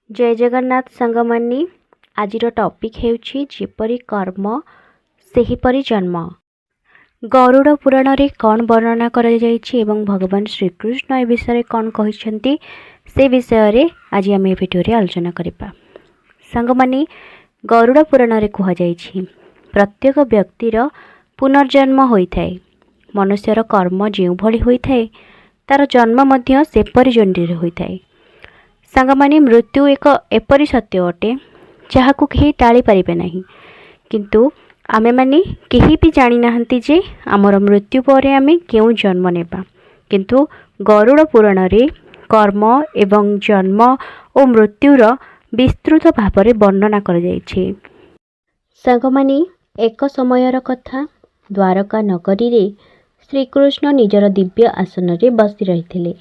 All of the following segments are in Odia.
जय जगन्नाथ सांगमानी आज टॉपिक हेउछि जेपरि कर्म सेहीपरि जन्म। गरुड़ पुराण रे कौन वर्णना करा जायछि एवं भगवान श्रीकृष्ण ए विषय कौन कहिसंती से विषय रे आज आम भिडियो रे आलोचना करिबा। सांगमानी गरुड़ पुराण रे कहा जायछि प्रत्येक व्यक्तिर पुनर्जन्म होइथाय। मनुष्यर कर्म जेउ भली होइथाय तार जन्म मध्य सेपरि जन्म होइथाय। सांगमानी मृत्यु एक एपरी सत्य अटे जहाकू कहीं टाली पारिबे नहीं, किंतु आमे माने केही भी जानी नाहंती जे आमर मृत्यु परे आमे केउ जन्म नेबा। किंतु गरुड़ पुराण रे कर्म एवं जन्म और मृत्युर विस्तृत भाव में वर्णना कर जायछि। सांगमानी एक समयर कथा, द्वारका नगरी रे श्रीकृष्ण निजर दिव्य आसन रे बसी रहिथिले।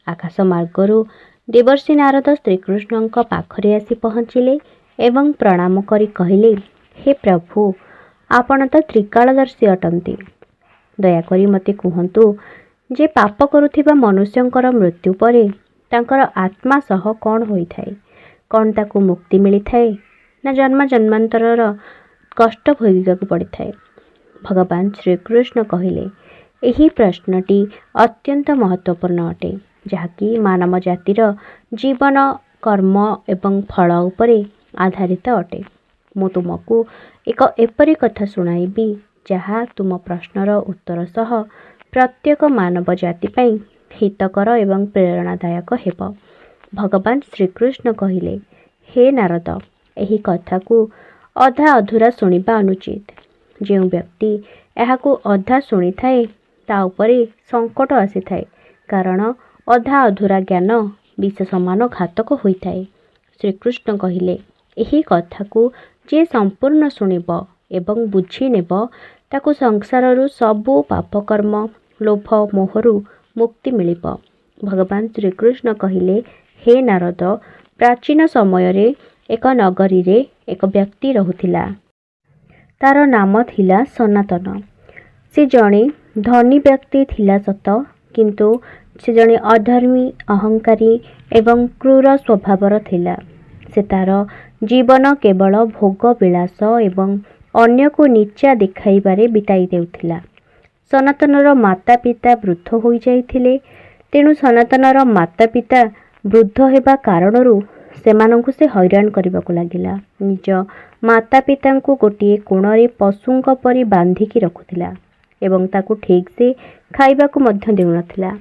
आकाश मार्गरू देवर्षि नारद श्रीकृष्ण पाखरे आसी पहुँचिले एवं प्रणाम करी कहले, हे प्रभु, आपण तो त्रिकालदर्शी अटंती। दयाकरी मते कहतु जे पाप करुथिबा मनुष्यंकर मृत्यु परे तांकर आत्मा सह कौन होइथाय, कौन ताकू मुक्ति मिलिथाय ना जन्म जन्मांतरर कष्ट भोगिବାକୁ पड़िथाय। भगवान श्रीकृष्ण कहले, एही प्रश्नटी अत्यंत महत्वपूर्ण अटे जहाँकि मानव जातिर जीवन कर्म एवं फल उपरे आधारित अटे। मु तुमको एक एपरी कथा सुनाइबी जहाँ तुम प्रश्नर उत्तर सह प्रत्येक मानव जाति पई हितकर एवं प्रेरणादायक हेब। भगवान श्रीकृष्ण कहले, हे नारद, एही कथा को अधा अधूरा सुनिबा अनुचित। जो व्यक्ति एहाकू अधा सुनी थाए ता उपरे संकट आसी थाए, कारण अधा अधूरा ज्ञान विष समान घातक होइथाए। श्रीकृष्ण कहले, एही कथा को जे संपूर्ण सुनिब एवं बुझी नेब ताकू संसाररू सबु पापकर्म लोभ मोहरु मुक्ति मिलिब। भगवान श्रीकृष्ण कहले, हे नारद, प्राचीन समय रे एक नगरी रे एक व्यक्ति रहुथिला। तार नाम थिला सनातन। से जणे धनी व्यक्ति थिला सत, किंतु से जणे अधर्मी, अहंकारी एवं क्रूर स्वभावर थिला। से तार जीवन केवल भोग विलास एवं अन्य को नीचा देखाइबारे बिताई देउथिला। सनातनर माता पिता वृद्ध होई जाइथिले, तेणु सनातनर माता पिता वृद्ध हेबा कारणरू सेमानंकु से हैरान करबाकू लागिला। निज माता पितांकु गोटिए कोणरे पशुंक परि बांधिकी रखुथिला एवं ताकू ठीक से खाइबाकू मध्य देउनथिला।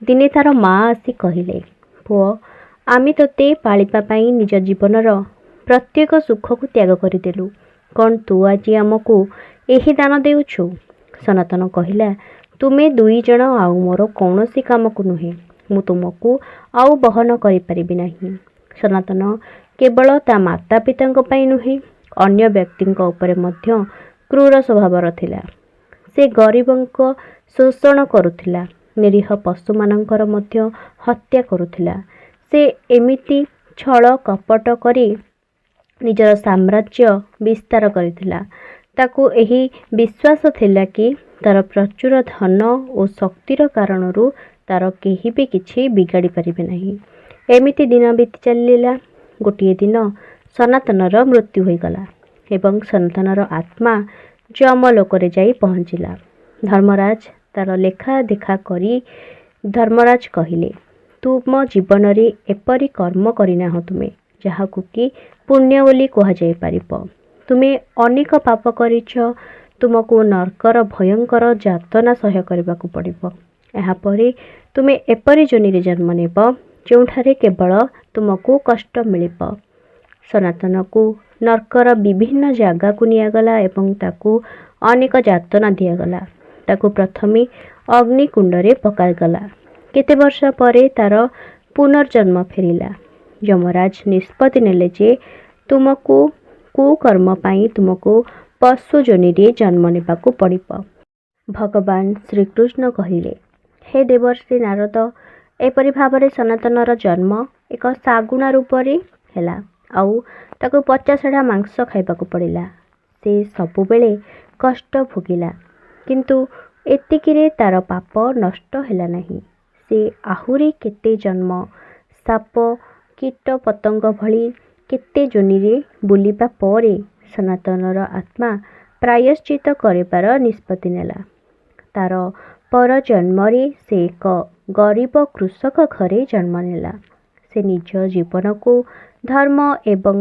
दिने तार माँ आसी कहले, पुओ, आमी तोते पालिबा पई निज जीवनर प्रत्येक सुख को त्याग करदेलु, कौन तू आज आमको एही दान देउछु? सनातन कहिला, तुमे दुई जण आउ मोर कौनसी काम को नुहे, मु तुमको आउ बहन करि परिबि नाही। सनातन केवल ता माता पितांक पई नुहे, अन्य व्यक्तिंक उपरे मध्य क्रूर स्वभावर थिला। से गरीबंक शोषण करुथिला, निरीह पशु मानंकर मध्य हत्या करुथिला। से एमिति छल कपट करी निजर साम्राज्य विस्तार करिथिला। ताकू एही विश्वास थिला कि तार प्रचुर धन और शक्तिर कारणरू तार केही भी किछि बिगाड़ी परिबे नाही। एमिति दिन बीती चलिला। गोटिए दिन सनातनर मृत्यु होइगला एवं सनातनर आत्मा जमलोकरे जाई पहुँचिला। धर्मराज तार लेखा देखा करी धर्मराज कहले, तुम जीवन रे एपरी कर्म करिनाह तुमे जहाकू कि पुण्य बोली कह जाय पारिब। तुमे अनेक पाप करिछ, तुमको नरकर भयंकर यातना सह्य करबाकू पड़िब। एहापरे तुमे एपरी जोनिरे जन्म नेब जोठारे केवल तुमको कष्ट मिलिब। सनातन को नरकर विभिन्न जागा को नियागला एवं ताकू अनेक यातना दियागला। ताकू प्रथमे अग्निकुंड रे पकागला। केते वर्ष परे तार पुनर्जन्म फेरिला। यमराज निष्पत्ति नेले जे तुमको कुकर्म पाई तुमको पशु जोनि रे जन्म नेबाकू पड़िब। भगवान श्रीकृष्ण कहिले, हे देवर्षि नारद, एपरि भावरे सनातनर जन्म एक सागुणा रूप रे हेला, आउ ताकू 50 मांस खाइबाकू पड़िला। से सबुबेले कष्ट भोगिला, किंतु एतिकिरे तार पाप नष्ट हेला नहीं। से आहुरी केते जन्म साप କୀଟ ପତଙ୍ଗ ଭଳି କେତେ ଯୋନିରେ ବୁଲିବା ପରେ ସନାତନର ଆତ୍ମା ପ୍ରାୟଶ୍ଚିତ କରିବାର ନିଷ୍ପତ୍ତି ନେଲା। ତାର ପର ଜନ୍ମରେ ସେ ଏକ ଗରିବ କୃଷକ ଘରେ ଜନ୍ମ ନେଲା। ସେ ନିଜ ଜୀବନକୁ ଧର୍ମ ଏବଂ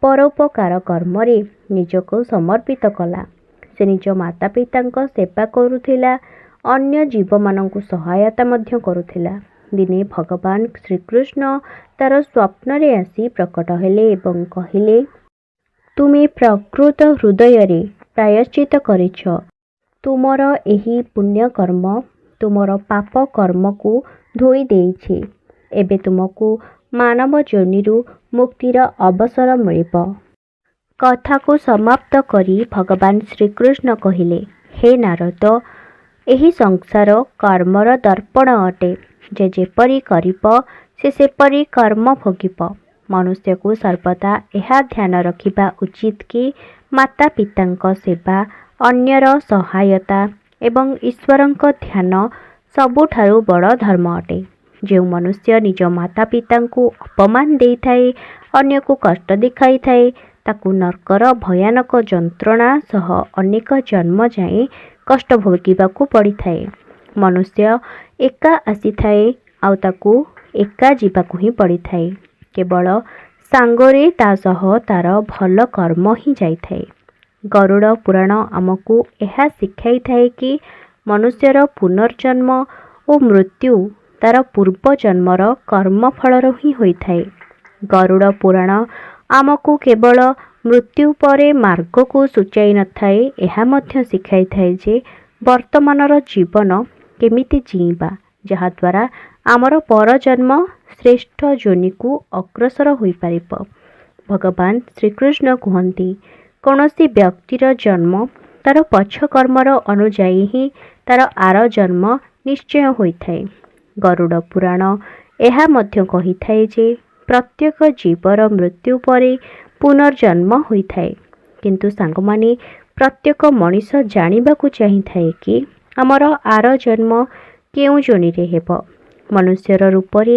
ପରୋପକାର କର୍ମରେ ନିଜକୁ ସମର୍ପିତ କଲା। ସେ ନିଜ ମାତା ପିତାଙ୍କ ସେବା କରୁଥିଲା, ଅନ୍ୟ ଜୀବମାନଙ୍କୁ ସହାୟତା ମଧ୍ୟ କରୁଥିଲା। ଦିନେ ଭଗବାନ ଶ୍ରୀକୃଷ୍ଣ ତାର ସ୍ୱପ୍ନରେ ଆସି ପ୍ରକଟ ହେଲେ ଏବଂ କହିଲେ, ତୁମେ ପ୍ରକୃତ ହୃଦୟରେ ପ୍ରାୟଶ୍ଚିତ କରିଛ। ତୁମର ଏହି ପୁଣ୍ୟକର୍ମ ତୁମର ପାପ କର୍ମକୁ ଧୋଇ ଦେଇଛି। ଏବେ ତୁମକୁ ମାନବ ଯୋନିରୁ ମୁକ୍ତିର ଅବସର ମିଳିବ। କଥାକୁ ସମାପ୍ତ କରି ଭଗବାନ ଶ୍ରୀକୃଷ୍ଣ କହିଲେ, ହେ ନାରଦ, ଏହି ସଂସାର କର୍ମର ଦର୍ପଣ ଅଟେ। ଯେ ଯେପରି କରିବ ସେ ସେପରି କର୍ମ ଭୋଗିବ। ମନୁଷ୍ୟକୁ ସର୍ବଦା ଏହା ଧ୍ୟାନ ରଖିବା ଉଚିତ କି ମାତା ପିତାଙ୍କ ସେବା, ଅନ୍ୟର ସହାୟତା ଏବଂ ଈଶ୍ୱରଙ୍କ ଧ୍ୟାନ ସବୁଠାରୁ ବଡ଼ ଧର୍ମ ଅଟେ। ଯେଉଁ ମନୁଷ୍ୟ ନିଜ ମାତା ପିତାଙ୍କୁ ଅପମାନ ଦେଇଥାଏ, ଅନ୍ୟକୁ କଷ୍ଟ ଦେଖାଇଥାଏ, ତାକୁ ନର୍କର ଭୟାନକ ଯନ୍ତ୍ରଣା ସହ ଅନେକ ଜନ୍ମ ଯାଏଁ କଷ୍ଟ ଭୋଗିବାକୁ ପଡ଼ିଥାଏ। ମନୁଷ୍ୟ ଏକା ଆସିଥାଏ ଆଉ ତାକୁ ଏକା ଯିବାକୁ ହିଁ ପଡ଼ିଥାଏ। କେବଳ ସାଙ୍ଗରେ ତା ସହ ତାର ଭଲ କର୍ମ ହିଁ ଯାଇଥାଏ। ଗରୁଡ଼ ପୁରାଣ ଆମକୁ ଏହା ଶିଖାଇଥାଏ କି ମନୁଷ୍ୟର ପୁନର୍ଜନ୍ମ ଓ ମୃତ୍ୟୁ ତାର ପୂର୍ବ ଜନ୍ମର କର୍ମଫଳରୁ ହିଁ ହୋଇଥାଏ। ଗରୁଡ଼ ପୁରାଣ ଆମକୁ କେବଳ ମୃତ୍ୟୁ ପରେ ମାର୍ଗକୁ ସୂଚାଇ ନଥାଏ, ଏହା ମଧ୍ୟ ଶିଖାଇଥାଏ ଯେ ବର୍ତ୍ତମାନର ଜୀବନ କେମିତି ଜୀଇଁବା, ଯାହାଦ୍ୱାରା ଆମର ପରଜନ୍ମ ଶ୍ରେଷ୍ଠ ଯୋନିକୁ ଅଗ୍ରସର ହୋଇପାରିବ। ଭଗବାନ ଶ୍ରୀକୃଷ୍ଣ କୁହନ୍ତି, କୌଣସି ବ୍ୟକ୍ତିର ଜନ୍ମ ତାର ପଛ କର୍ମର ଅନୁଯାୟୀ ହିଁ ତାର ଆର ଜନ୍ମ ନିଶ୍ଚୟ ହୋଇଥାଏ। ଗରୁଡ଼ ପୁରାଣ ଏହା ମଧ୍ୟ କହିଥାଏ ଯେ ପ୍ରତ୍ୟେକ ଜୀବର ମୃତ୍ୟୁ ପରେ ପୁନର୍ଜନ୍ମ ହୋଇଥାଏ। କିନ୍ତୁ ସାଙ୍ଗମାନେ, ପ୍ରତ୍ୟେକ ମଣିଷ ଜାଣିବାକୁ ଚାହିଁଥାଏ କି ଆମର ଆର ଜନ୍ମ କେଉଁ ଯୋନିରେ ହେବ, ମନୁଷ୍ୟର ରୂପରେ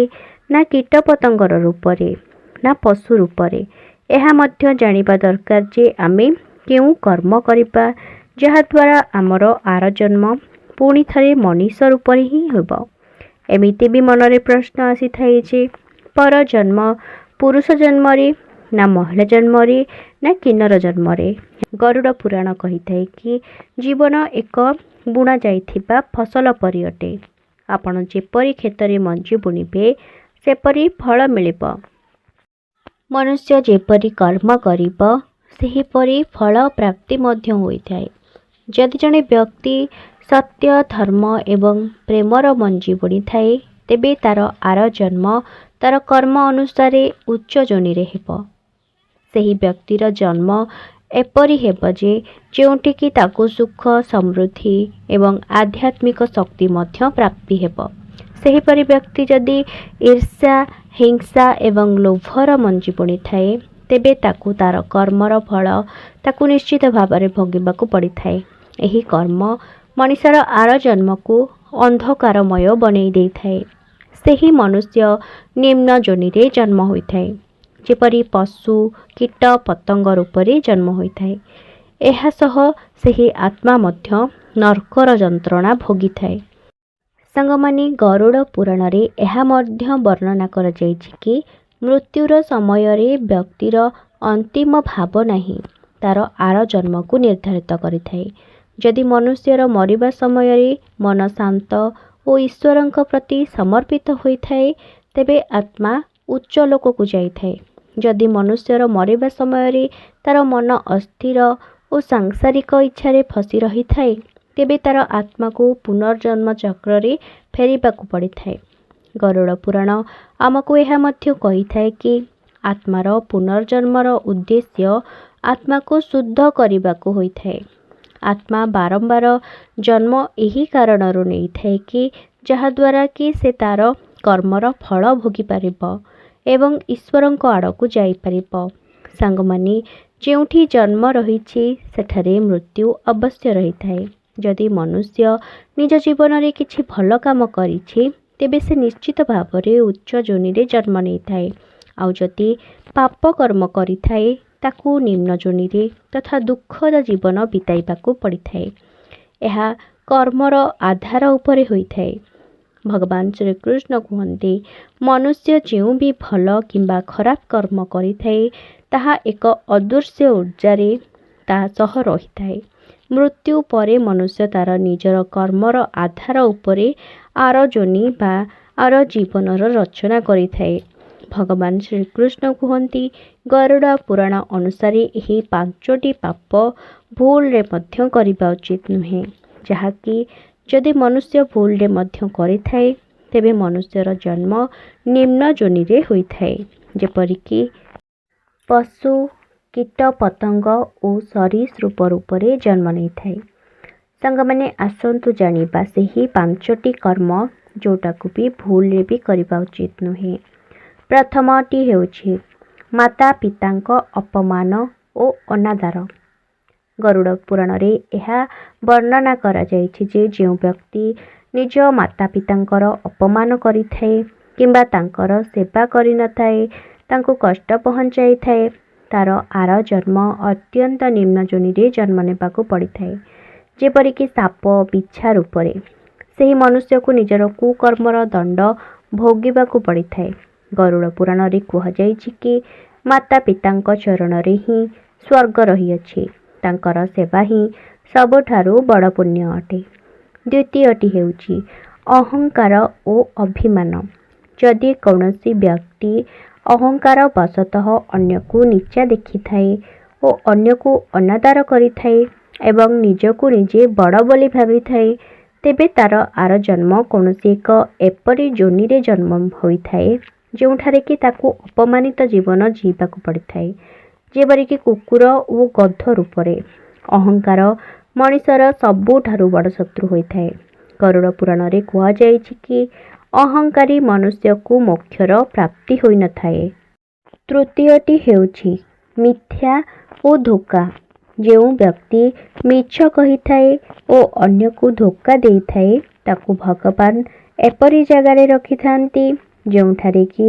ନା କୀଟପତଙ୍ଗର ରୂପରେ ନା ପଶୁ ରୂପରେ। ଏହା ମଧ୍ୟ ଜାଣିବା ଦରକାର ଯେ ଆମେ କେଉଁ କର୍ମ କରିବା ଯାହାଦ୍ୱାରା ଆମର ଆର ଜନ୍ମ ପୁଣି ଥରେ ମଣିଷ ରୂପରେ ହିଁ ହେବ। ଏମିତି ବି ମନରେ ପ୍ରଶ୍ନ ଆସିଥାଏ ଯେ ପରଜନ୍ମ ପୁରୁଷ ଜନ୍ମରେ ନା ମହିଳା ଜନ୍ମରେ ନା କିନ୍ନର ଜନ୍ମରେ। ଗରୁଡ଼ ପୁରାଣ କହିଥାଏ କି ଜୀବନ ଏକ ବୁଣା ଯାଇଥିବା ଫସଲ ପରି ଅଟେ। ଆପଣ ଯେପରି କ୍ଷେତରେ ମଞ୍ଜି ବୁଣିବେ ସେପରି ଫଳ ମିଳିବ। ମନୁଷ୍ୟ ଯେପରି କର୍ମ କରିବ ସେହିପରି ଫଳ ପ୍ରାପ୍ତି ମଧ୍ୟ ହୋଇଥାଏ। ଯଦି ଜଣେ ବ୍ୟକ୍ତି ସତ୍ୟ, ଧର୍ମ ଏବଂ ପ୍ରେମର ମଞ୍ଜି ବୁଣିଥାଏ, ତେବେ ତାର ଆର ଜନ୍ମ ତାର କର୍ମ ଅନୁସାରେ ଉଚ୍ଚ ଯୋନିରେ ହେବ। ସେହି ବ୍ୟକ୍ତିର ଜନ୍ମ ଏପରି ହେବ ଯେ ଯେଉଁଠିକି ତାକୁ ସୁଖ, ସମୃଦ୍ଧି ଏବଂ ଆଧ୍ୟାତ୍ମିକ ଶକ୍ତି ମଧ୍ୟ ପ୍ରାପ୍ତି ହେବ। ସେହିପରି ବ୍ୟକ୍ତି ଯଦି ଈର୍ଷା, ହିଂସା ଏବଂ ଲୋଭର ମଞ୍ଜି ବୁଣିଥାଏ, ତେବେ ତାକୁ ତାର କର୍ମର ଫଳ ତାକୁ ନିଶ୍ଚିତ ଭାବରେ ଭୋଗିବାକୁ ପଡ଼ିଥାଏ। ଏହି କର୍ମ ମଣିଷର ଆର ଜନ୍ମକୁ ଅନ୍ଧକାରମୟ ବନେଇ ଦେଇଥାଏ। ସେହି ମନୁଷ୍ୟ ନିମ୍ନ ଯୋନିରେ ଜନ୍ମ ହୋଇଥାଏ, ଯେପରି ପଶୁ, କୀଟ ପତଙ୍ଗ ରୂପରେ ଜନ୍ମ ହୋଇଥାଏ। ଏହା ସହ ସେହି ଆତ୍ମା ମଧ୍ୟ ନର୍କର ଯନ୍ତ୍ରଣା ଭୋଗିଥାଏ। ସାଙ୍ଗମାନେ, ଗରୁଡ଼ ପୁରାଣରେ ଏହା ମଧ୍ୟ ବର୍ଣ୍ଣନା କରାଯାଇଛି କି ମୃତ୍ୟୁର ସମୟରେ ବ୍ୟକ୍ତିର ଅନ୍ତିମ ଭାବନା ହିଁ ତାର ଆର ଜନ୍ମକୁ ନିର୍ଦ୍ଧାରିତ କରିଥାଏ। ଯଦି ମନୁଷ୍ୟର ମରିବା ସମୟରେ ମନ ଶାନ୍ତ ଓ ଈଶ୍ୱରଙ୍କ ପ୍ରତି ସମର୍ପିତ ହୋଇଥାଏ, ତେବେ ଆତ୍ମା ଉଚ୍ଚ ଲୋକକୁ ଯାଇଥାଏ। ଯଦି ମନୁଷ୍ୟର ମରିବା ସମୟରେ ତାର ମନ ଅସ୍ଥିର ଓ ସାଂସାରିକ ଇଚ୍ଛାରେ ଫସି ରହିଥାଏ, ତେବେ ତାର ଆତ୍ମାକୁ ପୁନର୍ଜନ୍ମ ଚକ୍ରରେ ଫେରିବାକୁ ପଡ଼ିଥାଏ। ଗରୁଡ଼ ପୁରାଣ ଆମକୁ ଏହା ମଧ୍ୟ କହିଥାଏ କି ଆତ୍ମାର ପୁନର୍ଜନ୍ମର ଉଦ୍ଦେଶ୍ୟ ଆତ୍ମାକୁ ଶୁଦ୍ଧ କରିବାକୁ ହୋଇଥାଏ। ଆତ୍ମା ବାରମ୍ବାର ଜନ୍ମ ଏହି କାରଣରୁ ନେଇଥାଏ କି ଯାହାଦ୍ୱାରା କି ସେ ତାର କର୍ମର ଫଳ ଭୋଗିପାରିବ ଏବଂ ଈଶ୍ୱରଙ୍କ ଆଡ଼କୁ ଯାଇପାରିବ। ସାଙ୍ଗମାନେ, ଯେଉଁଠି ଜନ୍ମ ରହିଛି ସେଠାରେ ମୃତ୍ୟୁ ଅବଶ୍ୟ ରହିଥାଏ। ଯଦି ମନୁଷ୍ୟ ନିଜ ଜୀବନରେ କିଛି ଭଲ କାମ କରିଛି, ତେବେ ସେ ନିଶ୍ଚିତ ଭାବରେ ଉଚ୍ଚ ଯୋନିରେ ଜନ୍ମ ନେଇଥାଏ ଆଉ ଯଦି ପାପ କର୍ମ କରିଥାଏ ତାକୁ ନିମ୍ନ ଯୋନିରେ ତଥା ଦୁଃଖଦ ଜୀବନ ବିତାଇବାକୁ ପଡ଼ିଥାଏ। ଏହା କର୍ମର ଆଧାର ଉପରେ ହୋଇଥାଏ। ଭଗବାନ ଶ୍ରୀକୃଷ୍ଣ କୁହନ୍ତି, ମନୁଷ୍ୟ ଯେଉଁ ବି ଭଲ କିମ୍ବା ଖରାପ କର୍ମ କରିଥାଏ ତାହା ଏକ ଅଦୃଶ୍ୟ ଉର୍ଜାରେ ତା ସହ ରହିଥାଏ। ମୃତ୍ୟୁ ପରେ ମନୁଷ୍ୟ ତାର ନିଜର କର୍ମର ଆଧାର ଉପରେ ଆର ଯୋନି ବା ଆର ଜୀବନର ରଚନା କରିଥାଏ। ଭଗବାନ ଶ୍ରୀକୃଷ୍ଣ କୁହନ୍ତି, ଗରୁଡ଼ ପୁରାଣ ଅନୁସାରେ ଏହି 5ଟି ପାପ ଭୁଲରେ ମଧ୍ୟ କରିବା ଉଚିତ ନୁହେଁ, ଯାହାକି ଯଦି ମନୁଷ୍ୟ ଭୁଲରେ ମଧ୍ୟ କରିଥାଏ ତେବେ ମନୁଷ୍ୟର ଜନ୍ମ ନିମ୍ନ ଯୋନିରେ ହୋଇଥାଏ, ଯେପରିକି ପଶୁ, କୀଟ ପତଙ୍ଗ ଓ ସରୀସୃପ ରୂପରେ ଜନ୍ମ ନେଇଥାଏ। ସାଙ୍ଗମାନେ ଆସନ୍ତୁ ଜାଣିବା ସେହି 5ଟି କର୍ମ ଯେଉଁଟାକୁ ବି ଭୁଲରେ ବି କରିବା ଉଚିତ ନୁହେଁ। ପ୍ରଥମଟି ହେଉଛି ମାତା ପିତାଙ୍କ ଅପମାନ ଓ ଅନାଦର। ଗରୁଡ଼ ପୁରାଣରେ ଏହା ବର୍ଣ୍ଣନା କରାଯାଇଛି ଯେ ଯେଉଁ ବ୍ୟକ୍ତି ନିଜ ମାତା ପିତାଙ୍କର ଅପମାନ କରିଥାଏ କିମ୍ବା ତାଙ୍କର ସେବା କରିନଥାଏ, ତାଙ୍କୁ କଷ୍ଟ ପହଞ୍ଚାଇଥାଏ, ତାର ଆର ଜନ୍ମ ଅତ୍ୟନ୍ତ ନିମ୍ନ ଯୋନିରେ ଜନ୍ମ ନେବାକୁ ପଡ଼ିଥାଏ, ଯେପରିକି ସାପ ବିଛା ରୂପରେ। ସେହି ମନୁଷ୍ୟକୁ ନିଜର କୁକର୍ମର ଦଣ୍ଡ ଭୋଗିବାକୁ ପଡ଼ିଥାଏ। ଗରୁଡ଼ ପୁରାଣରେ କୁହାଯାଇଛି କି ମାତା ପିତାଙ୍କ ଚରଣରେ ହିଁ ସ୍ୱର୍ଗ ରହିଅଛି, ତାଙ୍କର ସେବା ହିଁ ସବୁଠାରୁ ବଡ଼ ପୁଣ୍ୟ ଅଟେ। ଦ୍ୱିତୀୟଟି ହେଉଛି ଅହଙ୍କାର ଓ ଅଭିମାନ। ଯଦି କୌଣସି ବ୍ୟକ୍ତି ଅହଙ୍କାର ବଶତଃ ଅନ୍ୟକୁ ନିଚା ଦେଖିଥାଏ ଓ ଅନ୍ୟକୁ ଅନାଦର କରିଥାଏ ଏବଂ ନିଜକୁ ନିଜେ ବଡ଼ ବୋଲି ଭାବିଥାଏ, ତେବେ ତାର ଆର ଜନ୍ମ କୌଣସି ଏକ ଏପରି ଯୋନିରେ ଜନ୍ମ ହୋଇଥାଏ ଯେଉଁଠାରେ କି ତାକୁ ଅପମାନିତ ଜୀବନ ଜୀଇବାକୁ ପଡ଼ିଥାଏ, ଯେପରିକି କୁକୁର ଓ ଗଧ ରୂପରେ। ଅହଙ୍କାର ମଣିଷର ସବୁଠାରୁ ବଡ଼ ଶତ୍ରୁ ହୋଇଥାଏ। ଗରୁଡ଼ ପୁରାଣରେ କୁହାଯାଇଛି କି ଅହଙ୍କାରୀ ମନୁଷ୍ୟକୁ ମୋକ୍ଷର ପ୍ରାପ୍ତି ହୋଇନଥାଏ। ତୃତୀୟଟି ହେଉଛି ମିଥ୍ୟା ଓ ଧୋକା। ଯେଉଁ ବ୍ୟକ୍ତି ମିଛ କହିଥାଏ ଓ ଅନ୍ୟକୁ ଧୋକା ଦେଇଥାଏ ତାକୁ ଭଗବାନ ଏପରି ଜାଗାରେ ରଖିଥାନ୍ତି ଯେଉଁଠାରେ କି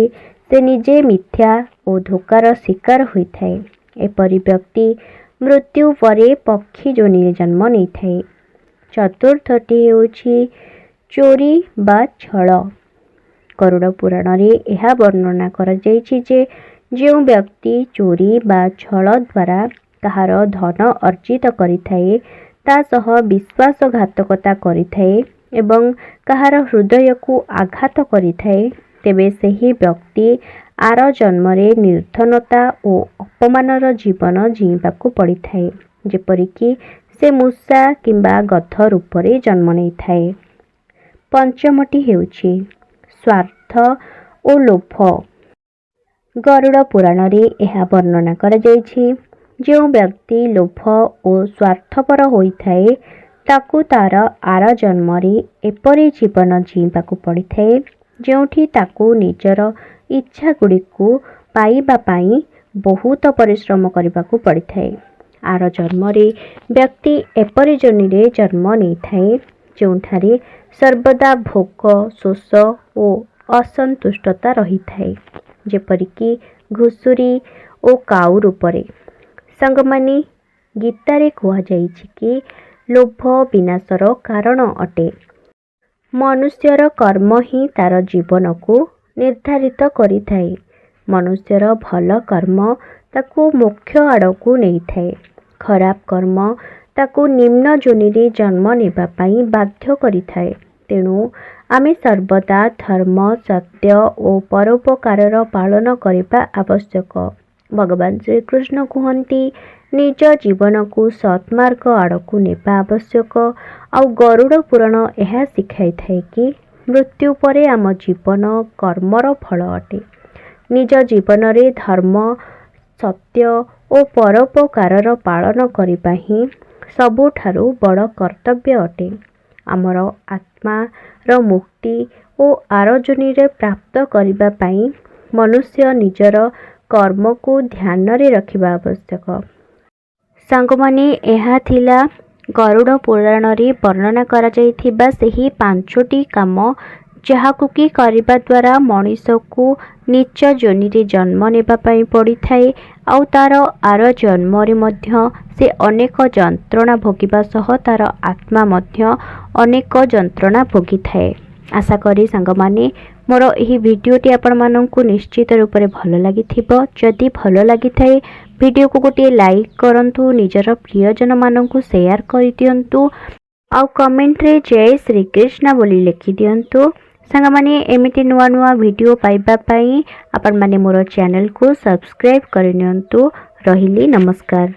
ସେ ନିଜେ ମିଥ୍ୟା ଓ ଧୋକାର ଶିକାର ହୋଇଥାଏ। ଏପରି ବ୍ୟକ୍ତି ମୃତ୍ୟୁ ପରେ ପକ୍ଷୀ ଯୋନିରେ ଜନ୍ମ ନେଇଥାଏ। ଚତୁର୍ଥଟି ହେଉଛି ଚୋରି ବା ଛଳ। ଗରୁଡ଼ ପୁରାଣରେ ଏହା ବର୍ଣ୍ଣନା କରାଯାଇଛି ଯେ ଯେଉଁ ବ୍ୟକ୍ତି ଚୋରି ବା ଛଳ ଦ୍ୱାରା କାହାର ଧନ ଅର୍ଜିତ କରିଥାଏ, ତା ସହ ବିଶ୍ୱାସଘାତକତା କରିଥାଏ ଏବଂ କାହାର ହୃଦୟକୁ ଆଘାତ କରିଥାଏ, ତେବେ ସେହି ବ୍ୟକ୍ତି ଆର ଜନ୍ମରେ ନିର୍ଧନତା ଓ ଅପମାନର ଜୀବନ ଜୀଇବାକୁ ପଡ଼ିଥାଏ, ଯେପରିକି ସେ ମୂଷା କିମ୍ବା ଗଧ ରୂପରେ ଜନ୍ମ ନେଇଥାଏ। ପଞ୍ଚମଟି ହେଉଛି ସ୍ୱାର୍ଥ ଓ ଲୋଭ। ଗରୁଡ଼ ପୁରାଣରେ ଏହା ବର୍ଣ୍ଣନା କରାଯାଇଛି, ଯେଉଁ ବ୍ୟକ୍ତି ଲୋଭ ଓ ସ୍ୱାର୍ଥପର ହୋଇଥାଏ ତାକୁ ତାର ଆର ଜନ୍ମରେ ଏପରି ଜୀବନ ଜୀଇବାକୁ ପଡ଼ିଥାଏ ଯେଉଁଠି ତାକୁ ନିଜର ଇଚ୍ଛାଗୁଡ଼ିକୁ ପାଇବା ପାଇଁ ବହୁତ ପରିଶ୍ରମ କରିବାକୁ ପଡ଼ିଥାଏ। ଆର ଜନ୍ମରେ ବ୍ୟକ୍ତି ଏପରି ଯୋନିରେ ଜନ୍ମ ନେଇଥାଏ ଯେଉଁଠାରେ ସର୍ବଦା ଭୋକ, ଶୋଷ ଓ ଅସନ୍ତୁଷ୍ଟତା ରହିଥାଏ, ଯେପରିକି ଘୁଷୁରୀ ଓ କାଉ ରୂପରେ। ସାଙ୍ଗମାନେ, ଗୀତାରେ କୁହାଯାଇଛି କି ଲୋଭ ବିନାଶର କାରଣ ଅଟେ। ମନୁଷ୍ୟର କର୍ମ ହିଁ ତାର ଜୀବନକୁ ନିର୍ଦ୍ଧାରିତ କରିଥାଏ। ମନୁଷ୍ୟର ଭଲ କର୍ମ ତାକୁ ମୋକ୍ଷ ଆଡ଼କୁ ନେଇଥାଏ। ଖରାପ କର୍ମ ତାକୁ ନିମ୍ନ ଯୋନିରେ ଜନ୍ମ ନେବା ପାଇଁ ବାଧ୍ୟ କରିଥାଏ। ତେଣୁ ଆମେ ସର୍ବଦା ଧର୍ମ, ସତ୍ୟ ଓ ପରୋପକାରର ପାଳନ କରିବା ଆବଶ୍ୟକ। ଭଗବାନ ଶ୍ରୀକୃଷ୍ଣ କୁହନ୍ତି, ନିଜ ଜୀବନକୁ ସତ୍ମାର୍ଗ ଆଡ଼କୁ ନେବା ଆବଶ୍ୟକ। ଆଉ ଗରୁଡ଼ ପୁରାଣ ଏହା ଶିଖାଇଥାଏ କି ମୃତ୍ୟୁ ପରେ ଆମ ଜୀବନ କର୍ମର ଫଳ ଅଟେ। ନିଜ ଜୀବନରେ ଧର୍ମ, ସତ୍ୟ ଓ ପରୋପକାରର ପାଳନ କରିବା ହିଁ ସବୁଠାରୁ ବଡ଼ କର୍ତ୍ତବ୍ୟ ଅଟେ। ଆମର ଆତ୍ମାର ମୁକ୍ତି ଓ ଆର ଯୋନିରେ ପ୍ରାପ୍ତ କରିବା ପାଇଁ ମନୁଷ୍ୟ ନିଜର କର୍ମକୁ ଧ୍ୟାନରେ ରଖିବା ଆବଶ୍ୟକ। ସାଙ୍ଗମାନେ, ଏହା ଥିଲା ଗରୁଡ଼ ପୁରାଣରେ ବର୍ଣ୍ଣନା କରାଯାଇଥିବା ସେହି 5ଟି କାମ ଯାହାକୁ କି କରିବା ଦ୍ୱାରା ମଣିଷକୁ ନିଚ ଯୋନିରେ ଜନ୍ମ ନେବା ପାଇଁ ପଡ଼ିଥାଏ ଆଉ ତାର ଆର ଜନ୍ମରେ ମଧ୍ୟ ସେ ଅନେକ ଯନ୍ତ୍ରଣା ଭୋଗିବା ସହ ତାର ଆତ୍ମା ମଧ୍ୟ ଅନେକ ଯନ୍ତ୍ରଣା ଭୋଗିଥାଏ। ଆଶା କରି ସାଙ୍ଗମାନେ ମୋର ଏହି ଭିଡ଼ିଓଟି ଆପଣମାନଙ୍କୁ ନିଶ୍ଚିତ ରୂପରେ ଭଲ ଲାଗିଥିବ। ଯଦି ଭଲ ଲାଗିଥାଏ ଭିଡ଼ିଓକୁ ଗୋଟିଏ ଲାଇକ୍ କରନ୍ତୁ, ନିଜର ପ୍ରିୟଜନମାନଙ୍କୁ ସେୟାର କରିଦିଅନ୍ତୁ ଆଉ କମେଣ୍ଟରେ ଜୟ ଶ୍ରୀକୃଷ୍ଣ ବୋଲି ଲେଖିଦିଅନ୍ତୁ। ସାଙ୍ଗମାନେ ଏମିତି ନୂଆ ନୂଆ ଭିଡ଼ିଓ ପାଇବା ପାଇଁ ଆପଣମାନେ ମୋର ଚ୍ୟାନେଲକୁ ସବସ୍କ୍ରାଇବ୍ କରିନିଅନ୍ତୁ। ରହିଲି, ନମସ୍କାର।